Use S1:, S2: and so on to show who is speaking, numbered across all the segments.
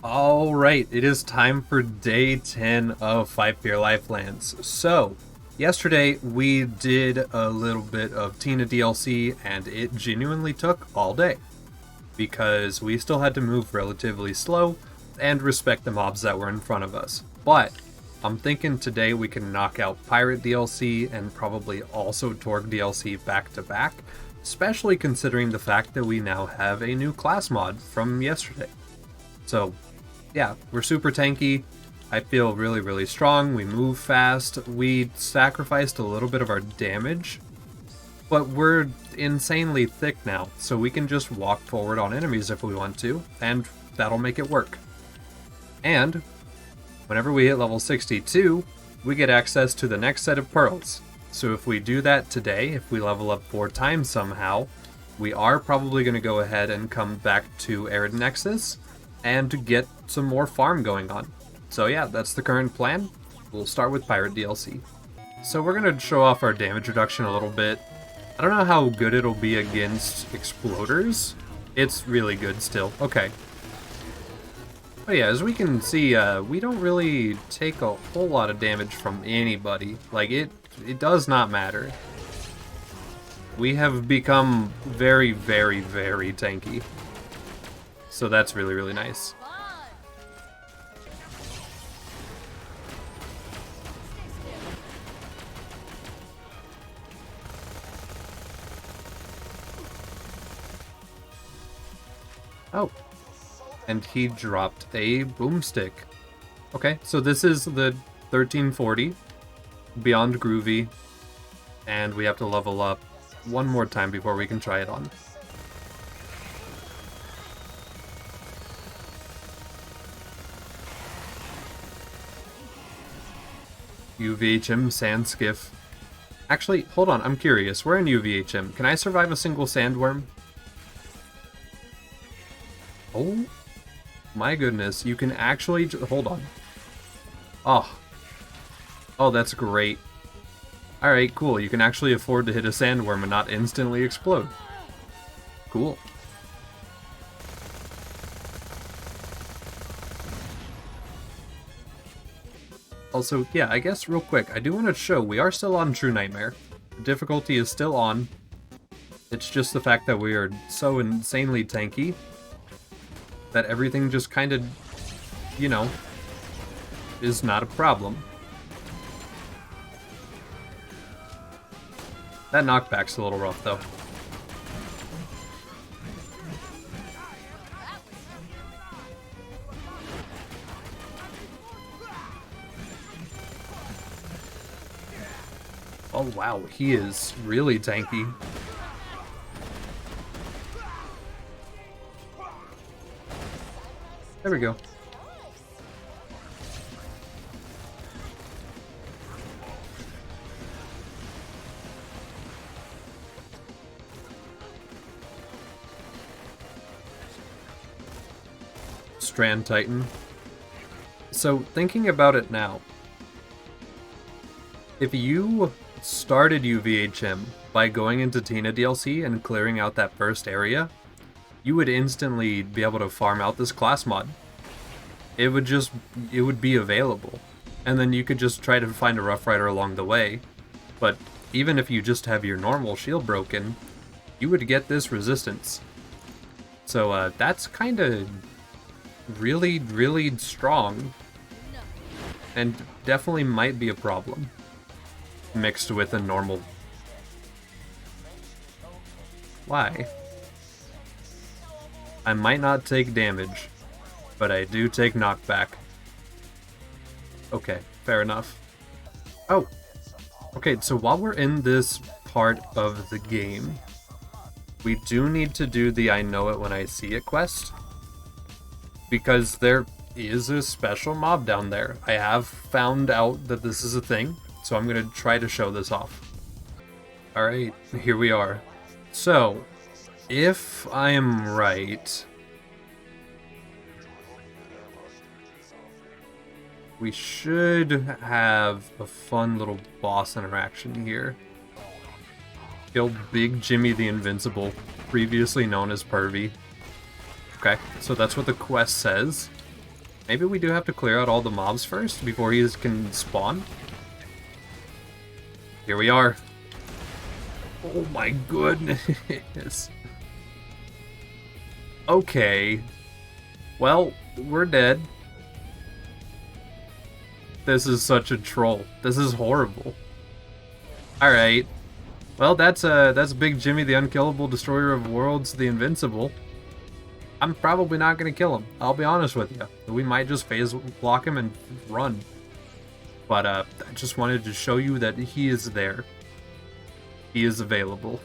S1: Alright, it is time for day 10 of FFYLands. So, yesterday we did a little bit of Tina DLC and it genuinely took all day. Because we still had to move relatively slow and respect the mobs that were in front of us. But, I'm thinking today we can knock out Pirate DLC and probably also Torgue DLC back to back. Especially considering the fact that we now have a new class mod from yesterday. So, yeah, we're super tanky. I feel really strong. We move fast. We sacrificed a little bit of our damage, but we're insanely thick now, so we can just walk forward on enemies if we want to, and that'll make it work. And whenever we hit level 62, we get access to the next set of pearls. So if we do that today, if we level up 4 times somehow, we are probably going to go ahead and come back to Arid Nexus and get some more farm going on. So yeah, that's the current plan. We'll start with Pirate DLC. So we're going to show off our damage reduction a little bit. I don't know how good it'll be against exploders. It's really good still. Okay. But yeah, as we can see, we don't really take a whole lot of damage from anybody. Like, it does not matter. We have become very tanky. So that's really nice. Oh, and he dropped a boomstick. Okay, so this is the 1340 Beyond Groovy, and we have to level up one more time before we can try it on. UVHM Sand Skiff. Actually, hold on, I'm curious. We're in UVHM. Can I survive a single sandworm? Oh my goodness, you can actually... Hold on. Oh, that's great. Alright, cool. You can actually afford to hit a sandworm and not instantly explode. Cool. Also, yeah, I guess real quick, I do want to show we are still on True Nightmare. The difficulty is still on. It's just the fact that we are so insanely tanky that everything just kind of, you know, is not a problem. That knockback's a little rough, though. Oh wow, he is really tanky. There we go. Strand Titan. So, thinking about it now, if you started UVHM by going into Tina DLC and clearing out that first area, you would instantly be able to farm out this class mod. It would be available. And then you could just try to find a Rough Rider along the way. But even if you just have your normal shield broken, you would get this resistance. So that's kind of really strong. And definitely might be a problem. Mixed with a normal... Why? I might not take damage, but I do take knockback. Okay, fair enough. Oh! Okay, so while we're in this part of the game, we do need to do the I Know It When I See It quest. Because there is a special mob down there. I have found out that this is a thing, so I'm going to try to show this off. Alright, here we are. So, if I am right, we should have a fun little boss interaction here. Killed Big Jimmy the Invincible, previously known as Pervy. Okay, so that's what the quest says. Maybe we do have to clear out all the mobs first before he can spawn. Here we are. Oh my goodness. Okay. Well, we're dead. This is such a troll. This is horrible. Alright. Well, that's Big Jimmy, the Unkillable Destroyer of Worlds, the Invincible. I'm probably not going to kill him. I'll be honest with you. We might just phase block him and run. But I just wanted to show you that he is there. He is available.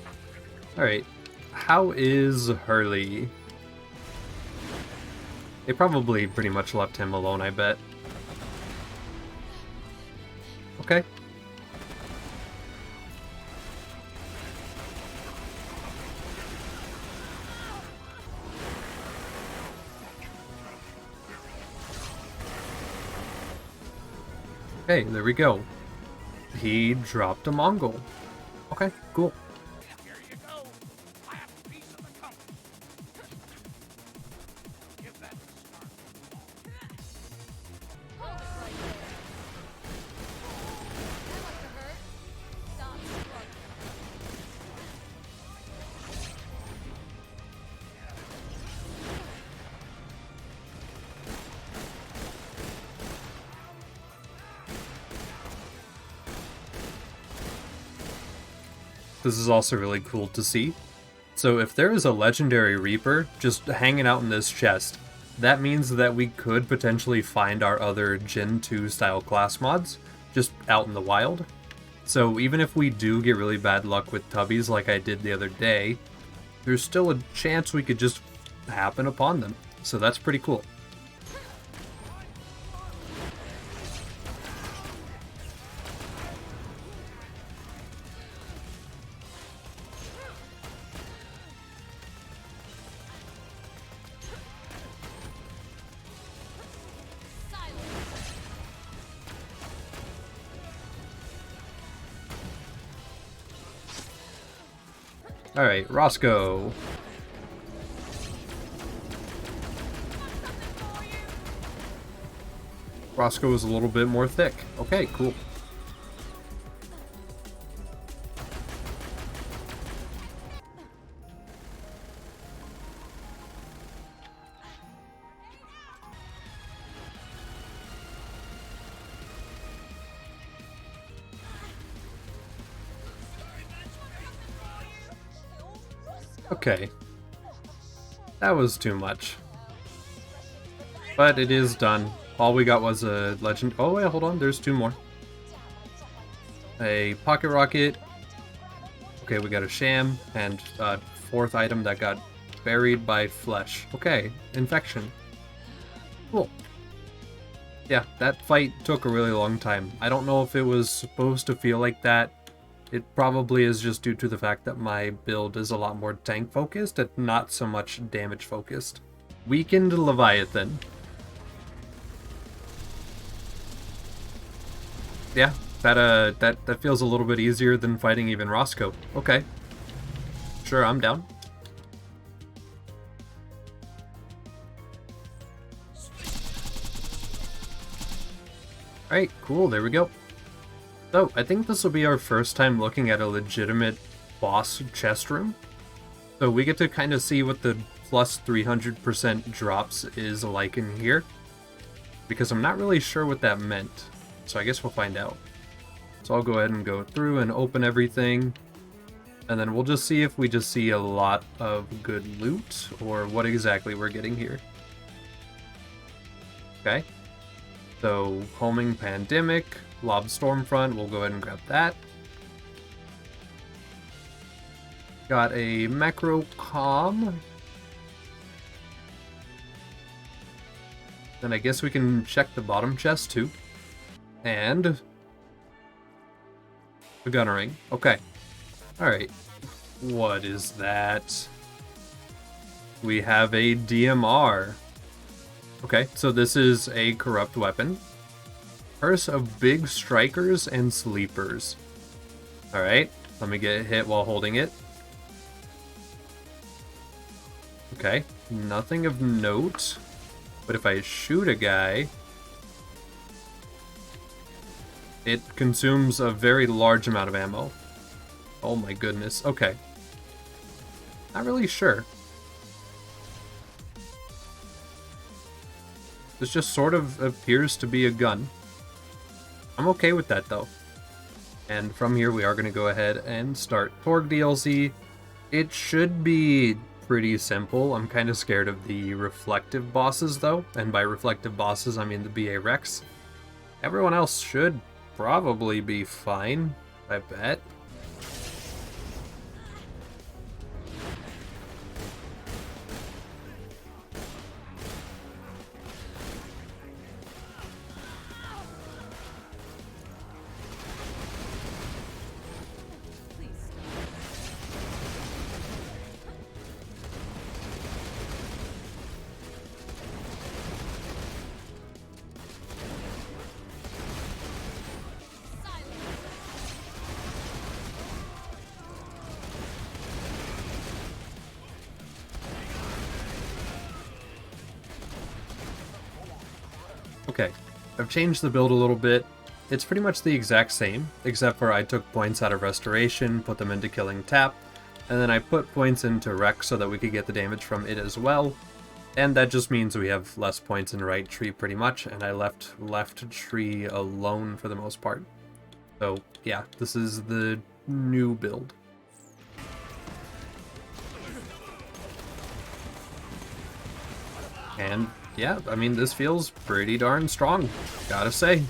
S1: Alright. How is Hurley? They probably pretty much left him alone, I bet. Okay. Okay, there we go. He dropped a Mongol. Okay, cool.
S2: Here you go. I have a piece of the company. Give that to Snark.
S3: Hold it right there. That must have hurt. Stop struggling.
S1: This is also really cool to see. So if there is a legendary Reaper just hanging out in this chest, that means that we could potentially find our other Gen 2 style class mods just out in the wild. So even if we do get really bad luck with tubbies like I did the other day, there's still a chance we could just happen upon them. So that's pretty cool. Alright, Rosco. Rosco is a little bit more thick. Okay, cool. Okay. That was too much. But it is done. All we got was a legend. Oh wait, hold on, there's two more. A pocket rocket. Okay, we got a sham, and a fourth item that got buried by flesh. Okay, infection. Cool. Yeah, that fight took a really long time. I don't know if it was supposed to feel like that. It probably is just due to the fact that my build is a lot more tank focused and not so much damage focused. Weakened Leviathan. Yeah, that feels a little bit easier than fighting even Rosco. Okay. Sure, I'm down. Alright, cool, there we go. So, I think this will be our first time looking at a legitimate boss chest room. So we get to kind of see what the plus 300% drops is like in here. Because I'm not really sure what that meant. So I guess we'll find out. So I'll go ahead and go through and open everything. And then we'll just see if we just see a lot of good loot or what exactly we're getting here. Okay. So, homing pandemic. Lob Stormfront, we'll go ahead and grab that. Got a Macro Comm. Then I guess we can check the bottom chest too. And the gunner ring. Okay. Alright. What is that? We have a DMR. Okay, so this is a corrupt weapon. Curse of Big Strikers and Sleepers. Alright, let me get hit while holding it. Okay, nothing of note. But if I shoot a guy, it consumes a very large amount of ammo. Oh my goodness. Okay. Not really sure. This just sort of appears to be a gun. I'm okay with that though. And from here we are going to go ahead and start Torg DLC. It should be pretty simple. I'm kind of scared of the reflective bosses though. And by reflective bosses I mean the BA Rex. Everyone else should probably be fine, I bet. Okay, I've changed the build a little bit. It's pretty much the exact same, except for I took points out of Restoration, put them into Killing Tap, and then I put points into Wreck so that we could get the damage from it as well. And that just means we have less points in right tree pretty much, and I left left tree alone for the most part. So yeah, this is the new build. And yeah, I mean, this feels pretty darn strong, gotta say.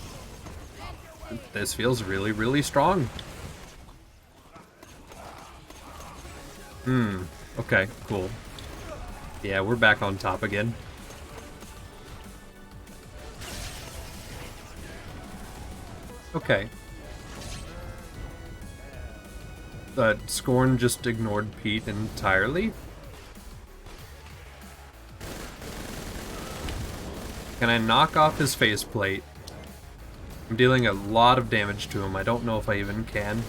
S1: This feels really, really strong. Okay, cool. Yeah, we're back on top again. Okay. Scorn just ignored Pete entirely. Can I knock off his faceplate? I'm dealing a lot of damage to him. I don't know if I even can.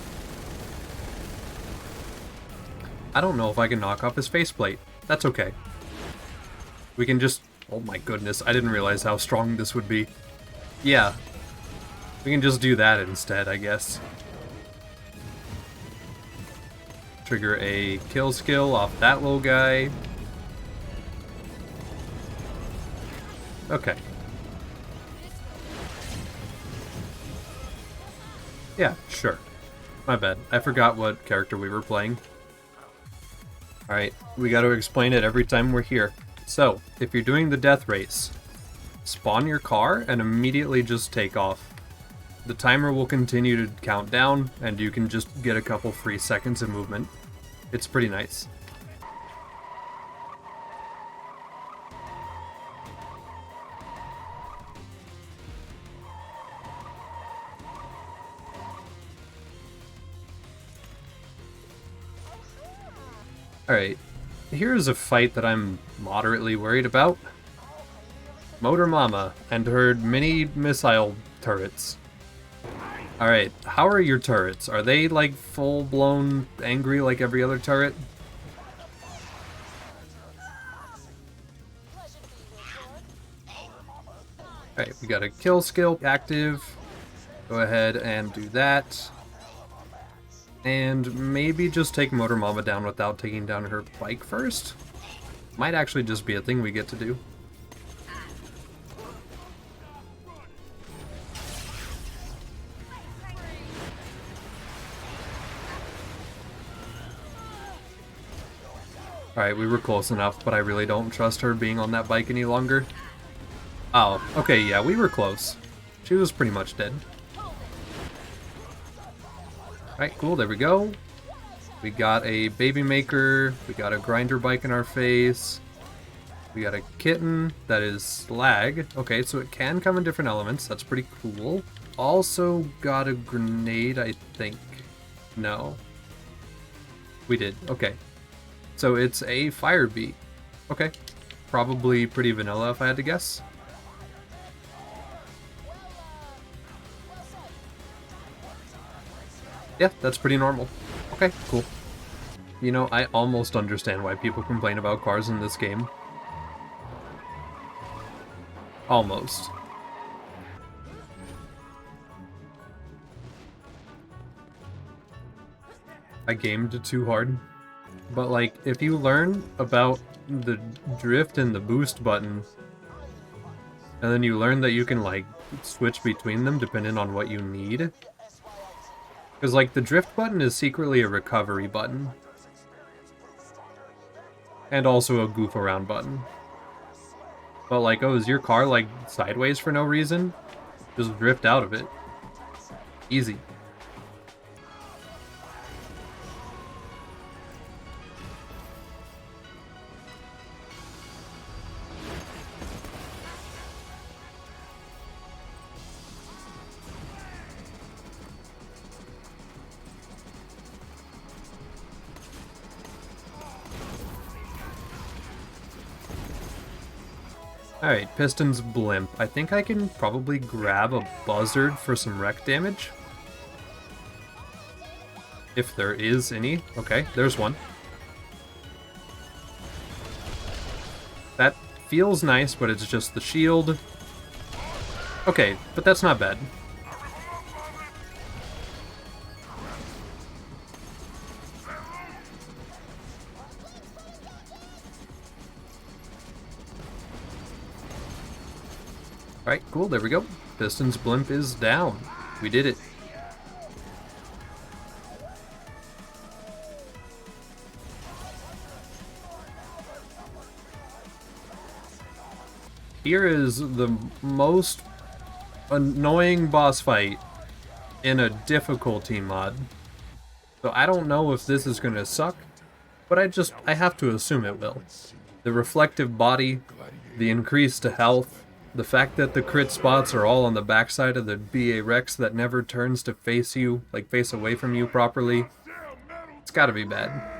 S1: I don't know if I can knock off his faceplate. That's okay. We can just... Oh my goodness, I didn't realize how strong this would be. Yeah. We can just do that instead, I guess. Trigger a kill skill off that little guy. Okay. Yeah, sure. My bad. I forgot what character we were playing. Alright, we gotta explain it every time we're here. So, if you're doing the death race, spawn your car and immediately just take off. The timer will continue to count down, and you can just get a couple free seconds of movement. It's pretty nice. Alright, here's a fight that I'm moderately worried about. Motor Mama and her mini missile turrets. Alright, how are your turrets? Are they like full-blown angry like every other turret? Alright, we got a kill skill active. Go ahead and do that. And maybe just take Motor Mama down without taking down her bike first? Might actually just be a thing we get to do. Alright, we were close enough, but I really don't trust her being on that bike any longer. Oh, okay, yeah, we were close. She was pretty much dead. Alright, cool, there we go. We got a baby maker, we got a grinder bike in our face, we got a kitten that is slag. Okay, so it can come in different elements, that's pretty cool. Also got a grenade, I think. No. We did, okay. So it's a Firebeat. Okay. Probably pretty vanilla if I had to guess. Yeah, that's pretty normal. Okay, cool. You know, I almost understand why people complain about cars in this game. Almost. I gamed it too hard. But like, if you learn about the drift and the boost button, and then you learn that you can like switch between them depending on what you need. Because like the drift button is secretly a recovery button. And also a goof around button. But like, oh, is your car like sideways for no reason? Just drift out of it. Easy. Alright, Pistons Blimp. I think I can probably grab a buzzard for some wreck damage. If there is any. Okay, there's one. That feels nice, but it's just the shield. Okay, but that's not bad. Alright, cool, there we go. Pistons Blimp is down. We did it. Here is the most annoying boss fight in a difficulty mod. So I don't know if this is gonna suck, but I have to assume it will. The reflective body, the increase to health, the fact that the crit spots are all on the backside of the BA Rex that never turns to face you, like face away from you properly. It's gotta be bad.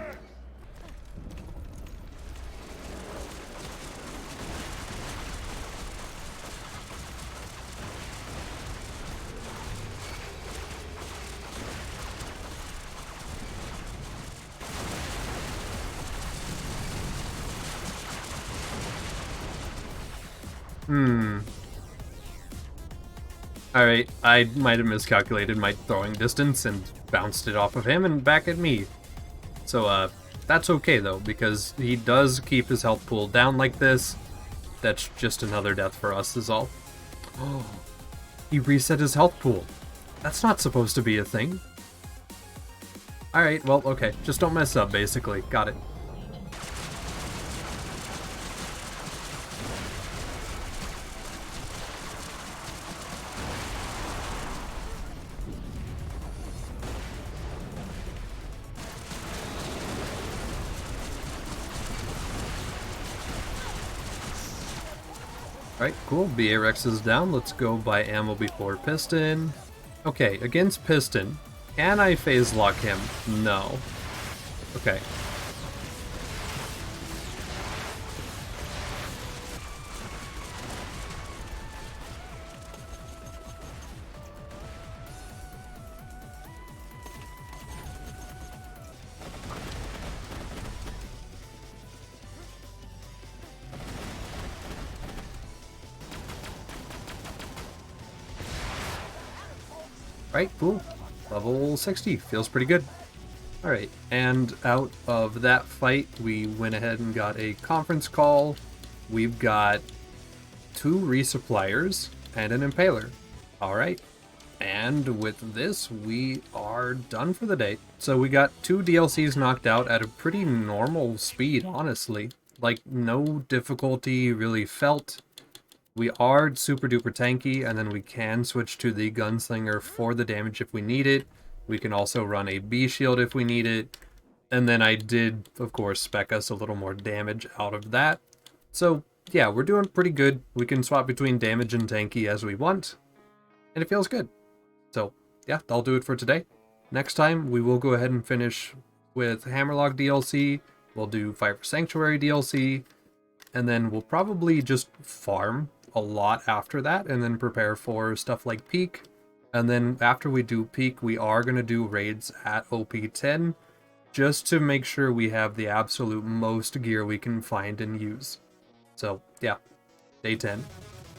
S1: Alright, I might have miscalculated my throwing distance and bounced it off of him and back at me. So, that's okay though, because he does keep his health pool down like this. That's just another death for us is all. Oh, he reset his health pool. That's not supposed to be a thing. Alright, well, okay. Just don't mess up, basically. Got it. Alright, cool. BA Rex is down. Let's go buy ammo before Piston. Okay, against Piston. Can I phase lock him? No. Okay. Right, cool. Level 60. Feels pretty good. Alright, and out of that fight, we went ahead and got a conference call. We've got 2 resuppliers and an impaler. Alright, and with this, we are done for the day. So we got 2 DLCs knocked out at a pretty normal speed, honestly. Like, no difficulty really felt. We are super duper tanky, and then we can switch to the gunslinger for the damage if we need it. We can also run a B shield if we need it. And then I did, of course, spec us a little more damage out of that. So yeah, we're doing pretty good. We can swap between damage and tanky as we want, and it feels good. So yeah, that'll do it for today. Next time, we will go ahead and finish with Hammerlock DLC. We'll do Fire Sanctuary DLC, and then we'll probably just farm a lot after that, and then prepare for stuff like Peak. And then after we do Peak, we are going to do raids at OP10, just to make sure we have the absolute most gear we can find and use. So yeah, day 10.